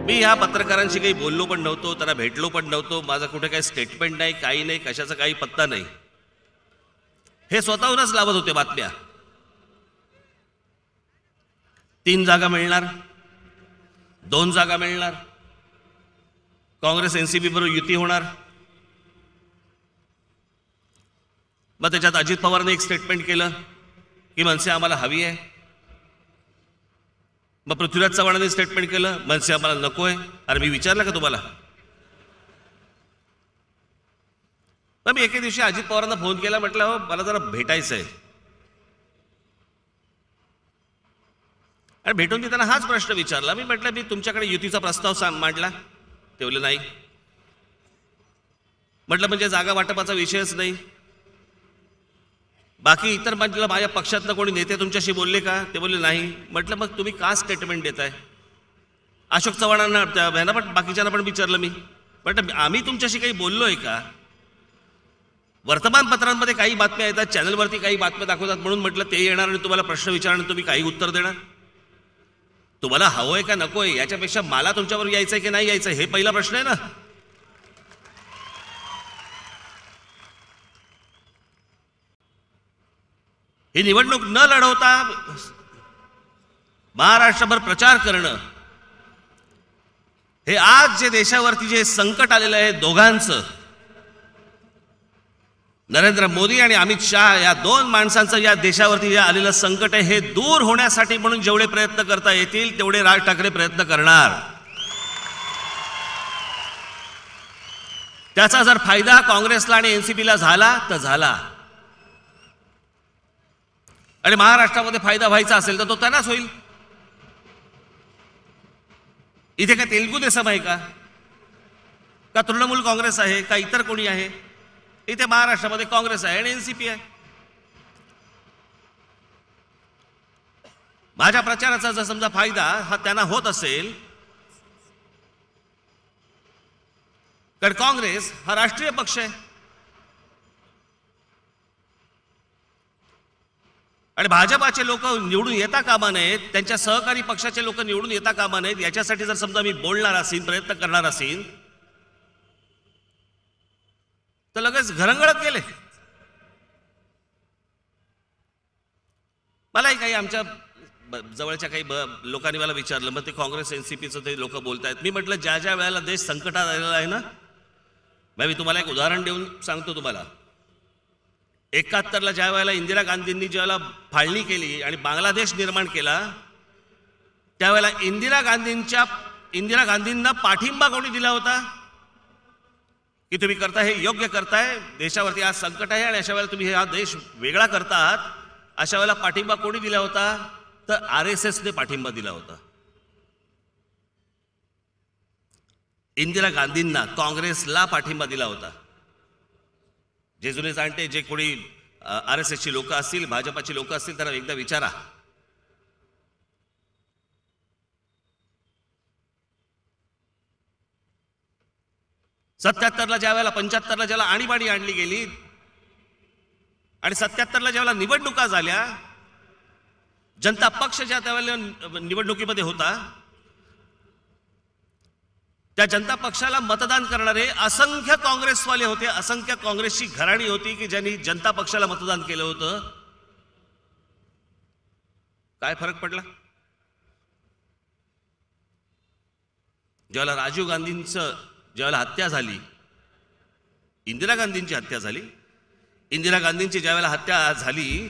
मी ह्या पत्रकारांशी काही बोललो पण नव्हतो, त्यांना भेटलो पण नव्हतो, माझं कुठे काही स्टेटमेंट नाही, काही नाही, कशाचा काही पत्ता नाही. हे स्वतःहूनच लावत होते बातम्या. 3 जागा मिळणार, 2 जागा मिळणार, काँग्रेस एनसीपी बरोबर युती होणार. मग त्याच्यात अजित पवारने एक स्टेटमेंट केलं की मनसे आम्हाला हवी आहे. मग पृथ्वीराज चव्हाणांनी स्टेटमेंट केलं मनसे आम्हाला नकोय. अरे मी विचारलं का तुम्हाला? मग मी एके दिवशी अजित पवारांना फोन केला, म्हटलं हो मला जरा भेटायचं आहे. आणि भेटून मी त्यांना हाच प्रश्न विचारला. मी म्हटलं मी तुमच्याकडे युतीचा प्रस्ताव मांडला. ते बोलले नाही. म्हटलं म्हणजे जागा वाटपाचा विषयच नाही. बाकी इतर म्हटलं माझ्या पक्षातनं कोणी नेते तुमच्याशी बोलले का? ते बोलले नाही. म्हटलं मग तुम्ही का स्टेटमेंट देताय? अशोक चव्हाणांना यांना पण बाकीच्यांना पण विचारलं मी. म्हटलं आम्ही तुमच्याशी काही बोललोय का? वर्तमानपत्रांमध्ये काही बातम्या येतात, चॅनलवरती काही बातम्या दाखवतात, म्हणून म्हटलं ते येणार आणि तुम्हाला प्रश्न विचारणार आणि तुम्ही काही उत्तर देणार. तुम्हाला हवंय का नकोय याच्यापेक्षा मला तुमच्यावर यायचंय की नाही यायचं हे पहिला प्रश्न आहे ना. ही निवडणूक न लढवता महाराष्ट्रभर प्रचार करणं, हे आज जे देशावरती जे संकट आलेलं आहे दोघांचं, नरेंद्र मोदी आणि अमित शहा या 2 माणसांचं या देशावरती जे आलेलं संकट आहे हे दूर होण्यासाठी म्हणून जेवढे प्रयत्न करता येतील तेवढे राज ठाकरे प्रयत्न करणार. त्याचा जर फायदा काँग्रेसला आणि एनसीपीला झाला तर झाला, आणि महाराष्ट्रामध्ये फायदा व्हायचा असेल तर तो त्यांनाच होईल. इथे काय तेलुगू देसम आहे का तृणमूल काँग्रेस आहे का इतर कोणी आहे? इथे महाराष्ट्रामध्ये काँग्रेस आहे आणि एनसीपी आहे. माझ्या प्रचाराचा जर समजा फायदा हा त्यांना होत असेल, कारण काँग्रेस हा राष्ट्रीय पक्ष आहे आणि भाजपाचे लोक निवडून येता कामा नयेत, त्यांच्या सहकारी पक्षाचे लोक निवडून येता कामा नयेत, याच्यासाठी जर समजा मी बोलणार असेल, प्रयत्न करणार असेल तर लगेच घरंगळत गेले. मलाही काही आमच्या जवळच्या काही लोकांनी मला विचारलं, मग ते काँग्रेस एनसीपीचं ते लोक बोलतायत. मी म्हटलं ज्या ज्या वेळेला देश संकटात आलेला आहे ना, मी तुम्हाला एक उदाहरण देऊन सांगतो तुम्हाला. 71ला ज्या वेळेला इंदिरा गांधींनी ज्यावेळेला फाळणी केली आणि बांगलादेश निर्माण केला, त्यावेळेला इंदिरा गांधींना पाठिंबा कोणी दिला होता की तुम्ही करताय हे योग्य करताय, देशावरती आज संकट आहे आणि अशा वेळेला तुम्ही हा देश वेगळा करता आहात, अशा वेळेला पाठिंबा कोणी दिला होता? तर RSSने पाठिंबा दिला होता. इंदिरा गांधींना, काँग्रेसला पाठिंबा दिला होता. जे जुने जाणते जे कोणी RSSची लोक असतील, भाजपाची लोक असतील, त्यांना एकदा विचारा. ला ज्या वेळेला 75ला ज्याला आणीबाणी आणली गेली आणि 77ला ज्यावेळेला निवडणुका झाल्या, जनता पक्ष ज्या त्यावेळेला निवडणुकीमध्ये होता, त्या जनता पक्षाला मतदान करणारे असंख्य काँग्रेसवाले होते, असंख्य काँग्रेसची घराणी होती की ज्यांनी जनता पक्षाला मतदान केलं होतं. काय फरक पडला? ज्यावेळेला राजीव गांधींचं ज्यावेळेला हत्या झाली, इंदिरा गांधींची हत्या झाली, इंदिरा गांधींची ज्यावेळेला हत्या झाली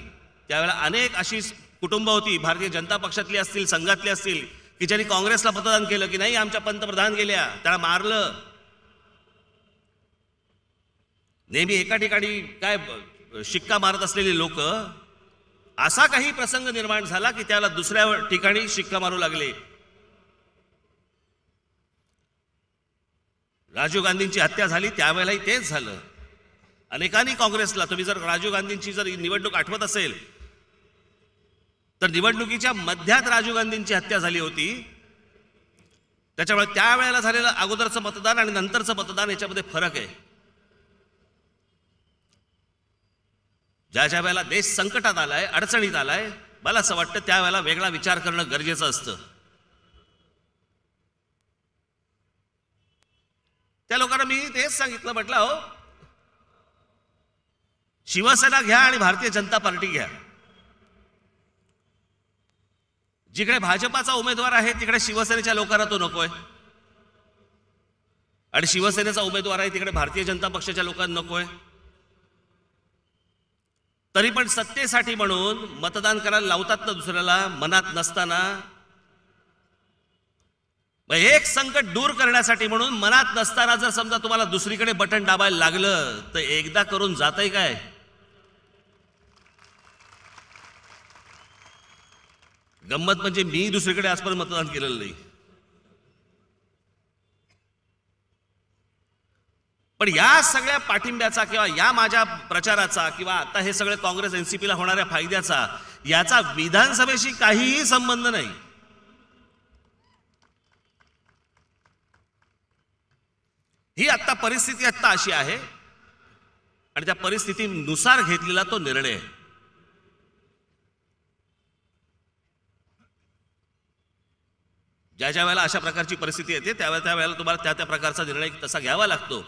त्यावेळेला अनेक अशी कुटुंब होती, भारतीय जनता पक्षातली असतील, संघातली असतील, की ज्यांनी काँग्रेसला मतदान केलं की नाही आमच्या पंतप्रधान गेल्या, त्याला मारलं. नेहमी एका ठिकाणी काय शिक्का मारत असलेले लोक, असा काही प्रसंग निर्माण झाला की त्याला दुसऱ्या ठिकाणी शिक्का मारू लागले. राजीव गांधींची हत्या झाली त्यावेळेलाही तेच झालं. अनेकांनी काँग्रेसला, तुम्ही जर राजीव गांधींची जर निवडणूक आठवत असेल तर निवडणुकीच्या मध्यात राजीव गांधींची हत्या झाली होती. त्याच्यामुळे त्यावेळेला झालेलं अगोदरचं मतदान आणि नंतरचं मतदान याच्यामध्ये फरक आहे. ज्या ज्या वेळेला देश संकटात आलाय, अडचणीत आलाय, मला असं वाटतं त्यावेळेला वेगळा विचार करणं गरजेचं असतं. त्या लोकांना मी तेच सांगितलं, म्हटलं हो, शिवसेना घ्या आणि भारतीय जनता पार्टी घ्या. जिकडे भाजपाचा उमेदवार आहे तिकडे शिवसेनेच्या लोकांना तो नकोय, आणि शिवसेनेचा उमेदवार आहे तिकडे भारतीय जनता पक्षाच्या लोकांना नकोय. तरी पण सत्तेसाठी म्हणून मतदान करायला लावतात ना दुसऱ्याला, मनात नसताना. एक संकट दूर करण्यासाठी म्हणून मनात नसताना जर समजा तुम्हाला दुसरीकडे बटन दाबायला लागलं तर एकदा करून जातंय काय? गंमत म्हणजे मी दुसरीकडे आजपर्यंत मतदान केलेलं नाही, पण या सगळ्या पाठिंब्याचा किंवा या माझ्या प्रचाराचा किंवा आता हे सगळे काँग्रेस एनसीपीला होणाऱ्या फायद्याचा याचा विधानसभेशी काहीही संबंध नाही. ही आता परिस्थिती आता अशी आहे आणि त्या परिस्थितीनुसार घेतलेला तो निर्णय आहे. ज्या ज्या वेळेला अशा प्रकारची परिस्थिती येते त्यावेळेला तुम्हाला त्या त्या प्रकारचा निर्णय तसा घ्यावा लागतो.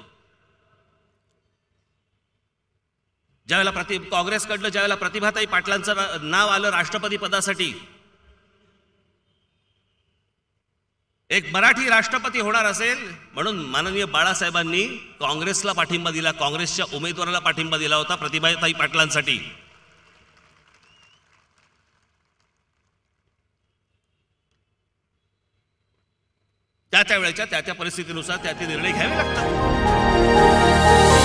ज्यावेळेला काँग्रेसकडलं ज्यावेळेला प्रतिभाताई पाटलांचं नाव आलं राष्ट्रपती पदासाठी, एक मराठी राष्ट्रपती होणार असेल म्हणून माननीय बाळासाहेबांनी काँग्रेसला पाठिंबा दिला, काँग्रेसच्या उमेदवाराला पाठिंबा दिला होता प्रतिभाताई पाटलांसाठी. त्या त्या वेळेच्या त्या त्या परिस्थितीनुसार त्या ते निर्णय घ्यावे लागतात.